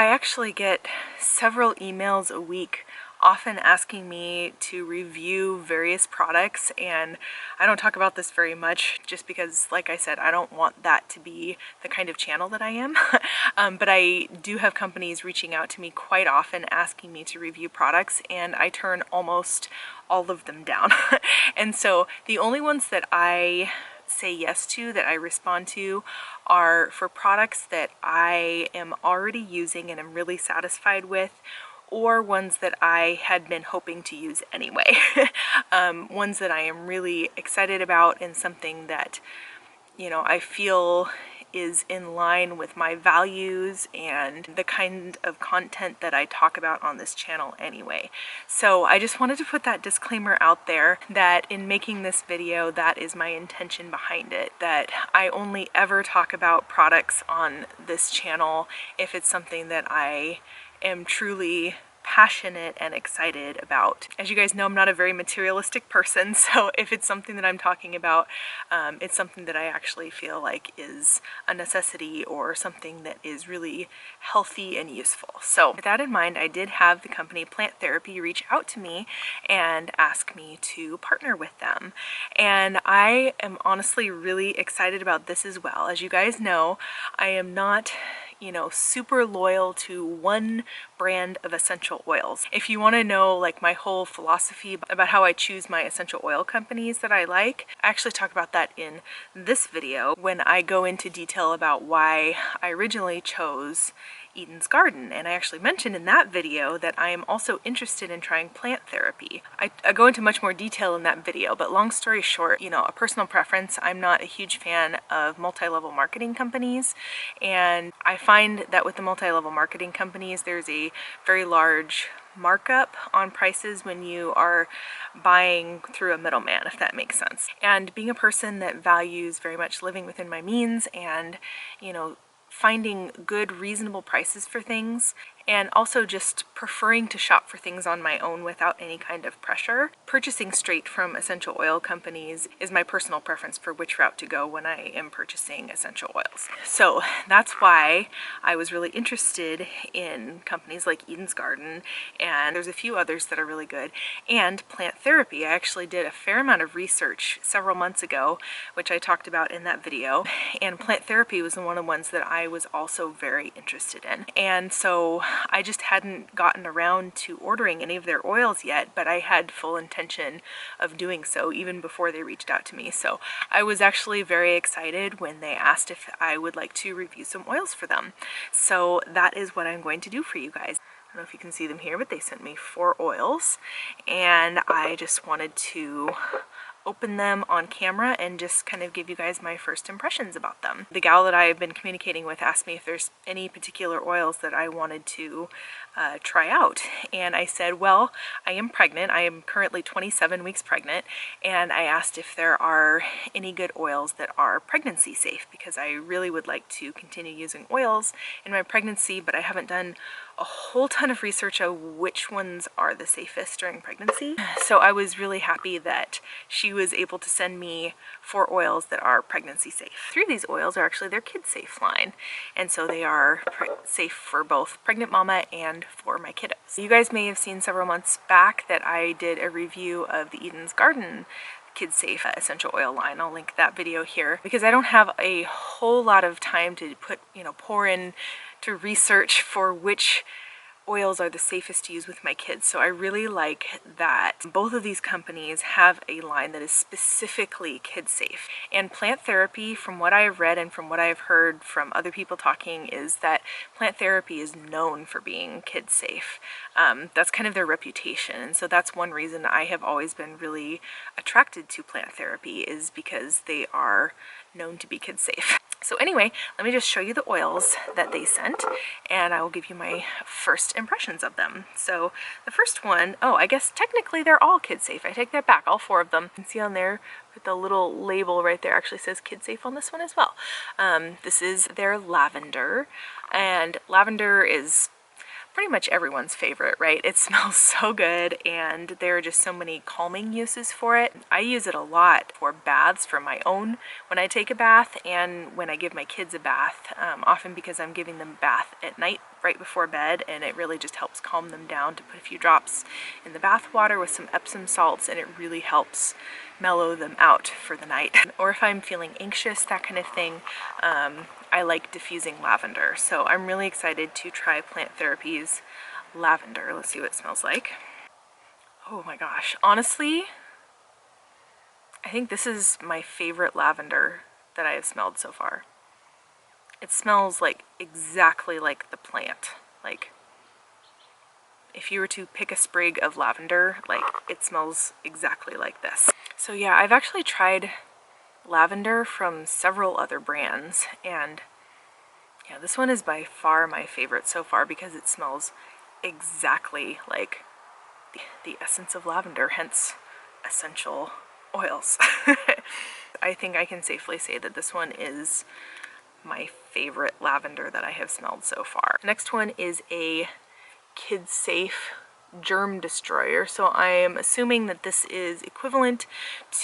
I actually get several emails a week often asking me to review various products, and I don't talk about this very much just because, like I said, I don't want that to be the kind of channel that I am. But I do have companies reaching out to me quite often asking me to review products, and I turn almost all of them down. And so the only ones that I say yes to, that I respond to, are for products that I am already using and am really satisfied with, or ones that I had been hoping to use anyway. Ones that I am really excited about and something that, you know, I feel is in line with my values and the kind of content that I talk about on this channel anyway. So I just wanted to put that disclaimer out there that in making this video, that is my intention behind it, that I only ever talk about products on this channel if it's something that I am truly passionate and excited about. As you guys know, I'm not a very materialistic person, so if it's something that I'm talking about, it's something that I actually feel like is a necessity or something that is really healthy and useful. So with that in mind, I did have the company Plant Therapy reach out to me and ask me to partner with them. And I am honestly really excited about this as well. As you guys know, I am not, you know, super loyal to one brand of essential oils. If you want to know like my whole philosophy about how I choose my essential oil companies that I like, I actually talk about that in this video when I go into detail about why I originally chose Eden's Garden. And I actually mentioned in that video that I am also interested in trying plant therapy. I go into much more detail in that video, but long story short, you know, a personal preference, I'm not a huge fan of multi-level marketing companies, and I find that with the multi-level marketing companies, there's a very large markup on prices when you are buying through a middleman, if that makes sense. And being a person that values very much living within my means and, you know, finding good reasonable prices for things, and also just preferring to shop for things on my own without any kind of pressure, purchasing straight from essential oil companies is my personal preference for which route to go when I am purchasing essential oils. So that's why I was really interested in companies like Eden's Garden, and there's a few others that are really good, and Plant Therapy. I actually did a fair amount of research several months ago, which I talked about in that video, and Plant Therapy was one of the ones that I was also very interested in. And so I just hadn't gotten around to ordering any of their oils yet, but I had full intention of doing so even before they reached out to me. So I was actually very excited when they asked if I would like to review some oils for them. So that is what I'm going to do for you guys. I don't know if you can see them here, but they sent me 4 oils, and I just wanted to open them on camera and just kind of give you guys my first impressions about them. The gal that I've been communicating with asked me if there's any particular oils that I wanted to try out, and I said, well, I am pregnant. I am currently 27 weeks pregnant, and I asked if there are any good oils that are pregnancy safe, because I really would like to continue using oils in my pregnancy, but I haven't done a whole ton of research on which ones are the safest during pregnancy. So I was really happy that she was able to send me 4 oils that are pregnancy safe. 3 of these oils are actually their kid safe line, and so they are safe for both pregnant mama and for my kiddos. You guys may have seen several months back that I did a review of the Eden's Garden Kid Safe essential oil line. I'll link that video here because I don't have a whole lot of time to pour in to research for which oils are the safest to use with my kids. So I really like that both of these companies have a line that is specifically kid safe. And Plant Therapy, from what I've read and from what I've heard from other people talking, is that Plant Therapy is known for being kid safe. That's kind of their reputation, and so that's one reason I have always been really attracted to Plant Therapy, is because they are known to be kid safe. So anyway, let me just show you the oils that they sent, and I will give you my first impressions of them. So the first one, oh, I guess technically they're all kid safe. I take that back, all 4 of them. You can see on there with the little label right there actually says kid safe on this one as well. This is their Lavender, and lavender is pretty much everyone's favorite, right? It smells so good, and there are just so many calming uses for it. I use it a lot for baths for my own when I take a bath, and when I give my kids a bath, often because I'm giving them a bath at night right before bed, and it really just helps calm them down to put a few drops in the bath water with some Epsom salts, and it really helps mellow them out for the night. Or if I'm feeling anxious, that kind of thing, I like diffusing lavender. So I'm really excited to try Plant Therapy's lavender. Let's see what it smells like. Oh my gosh, honestly, I think this is my favorite lavender that I have smelled so far. It smells like exactly like the plant. Like, if you were to pick a sprig of lavender, like, it smells exactly like this. So yeah, I've actually tried lavender from several other brands, and yeah, this one is by far my favorite so far because it smells exactly like the essence of lavender, hence essential oils. I think I can safely say that this one is my favorite lavender that I have smelled so far. Next one is a kid-safe Germ Destroyer. So I am assuming that this is equivalent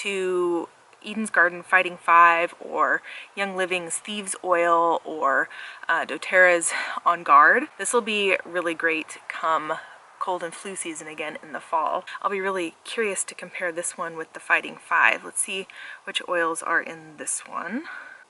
to Eden's Garden Fighting 5 or Young Living's Thieves Oil or doTERRA's On Guard. This will be really great come cold and flu season again in the fall. I'll be really curious to compare this one with the Fighting 5. Let's see which oils are in this one.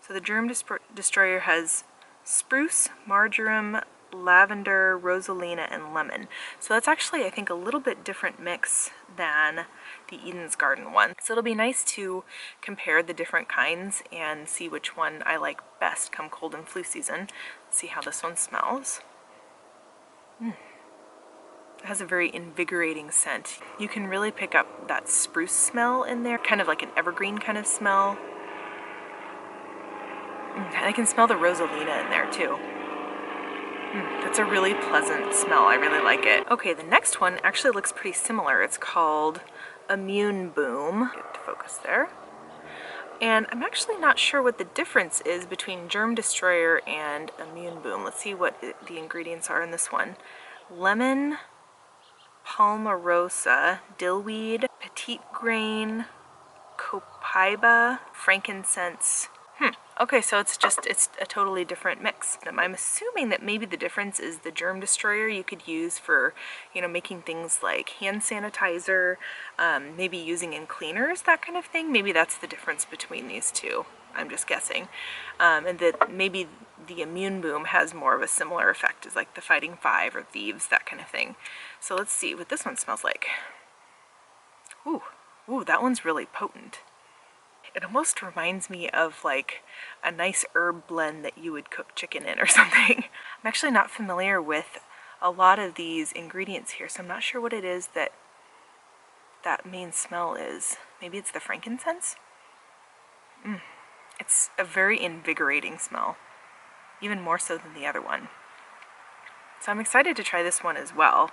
So the Germ Destroyer has spruce, marjoram, lavender, rosalina, and lemon. So that's actually, I think, a little bit different mix than the Eden's Garden one. So it'll be nice to compare the different kinds and see which one I like best come cold and flu season. Let's see how this one smells. It has a very invigorating scent. You can really pick up that spruce smell in there, kind of like an evergreen kind of smell. And I can smell the rosalina in there too. That's a really pleasant smell. I really like it. Okay, the next one actually looks pretty similar. It's called Immune Boom. Get to focus there. And I'm actually not sure what the difference is between Germ Destroyer and Immune Boom. Let's see what the ingredients are in this one. Lemon, palmarosa, dillweed, petite grain, copaiba, frankincense. Okay, so it's a totally different mix. I'm assuming that maybe the difference is the Germ Destroyer you could use for, you know, making things like hand sanitizer, maybe using in cleaners, that kind of thing. Maybe that's the difference between these two. I'm just guessing. And that maybe the Immune Boom has more of a similar effect as like the Fighting 5 or Thieves, that kind of thing. So let's see what this one smells like. Ooh, that one's really potent. It almost reminds me of like a nice herb blend that you would cook chicken in or something. I'm actually not familiar with a lot of these ingredients here, so I'm not sure what it is that main smell is. Maybe it's the frankincense? It's a very invigorating smell, even more so than the other one. So I'm excited to try this one as well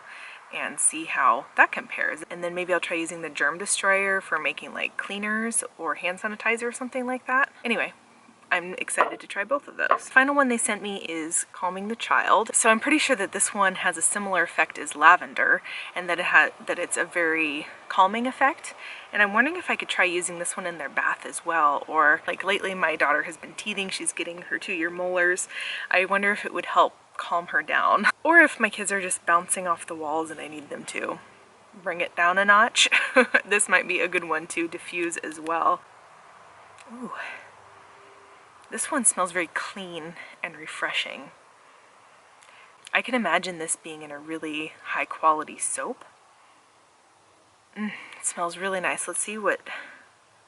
and see how that compares. And then maybe I'll try using the Germ Destroyer for making like cleaners or hand sanitizer or something like that. Anyway, I'm excited to try both of those. The final one they sent me is Calming the Child. So I'm pretty sure that this one has a similar effect as lavender, and that it's a very calming effect. And I'm wondering if I could try using this one in their bath as well, or like lately my daughter has been teething, she's getting her 2-year molars. I wonder if it would help calm her down, or if my kids are just bouncing off the walls and I need them to bring it down a notch. This might be a good one to diffuse as well. Ooh. This one smells very clean and refreshing. I can imagine this being in a really high quality soap. It smells really nice. Let's see what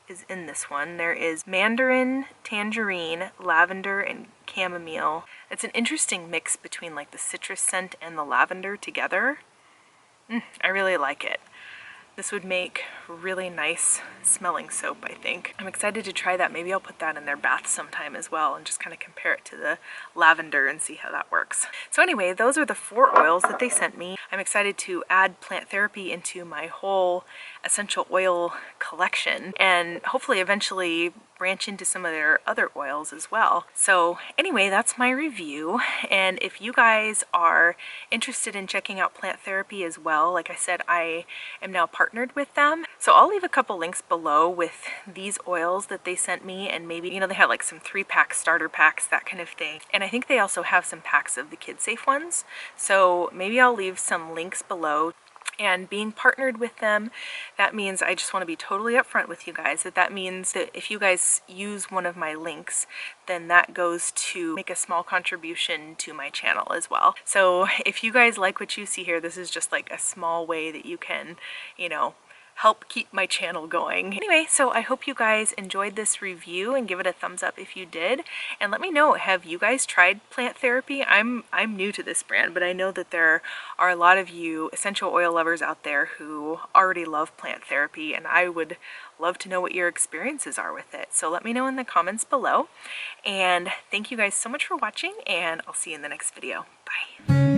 is in this one. There is mandarin, tangerine, lavender, and chamomile. It's an interesting mix between like the citrus scent and the lavender together. I really like it. This would make really nice smelling soap, I think. I'm excited to try that. Maybe I'll put that in their bath sometime as well and just kind of compare it to the lavender and see how that works. So anyway, those are the 4 oils that they sent me. I'm excited to add Plant Therapy into my whole essential oil collection and hopefully eventually branch into some of their other oils as well. So anyway, that's my review. And if you guys are interested in checking out plant therapy as well, like I said, I am now partnered with them. So I'll leave a couple links below with these oils that they sent me, and maybe, you know, they have like some 3-pack starter packs, that kind of thing. And I think they also have some packs of the kid safe ones. So maybe I'll leave some links below. And being partnered with them, that means, I just want to be totally upfront with you guys, that means that if you guys use one of my links, then that goes to make a small contribution to my channel as well. So if you guys like what you see here, this is just like a small way that you can, you know, help keep my channel going. Anyway, so I hope you guys enjoyed this review, and give it a thumbs up if you did. And let me know, have you guys tried plant therapy? I'm new to this brand, but I know that there are a lot of you essential oil lovers out there who already love plant therapy, and I would love to know what your experiences are with it. So let me know in the comments below. And thank you guys so much for watching, and I'll see you in the next video. Bye.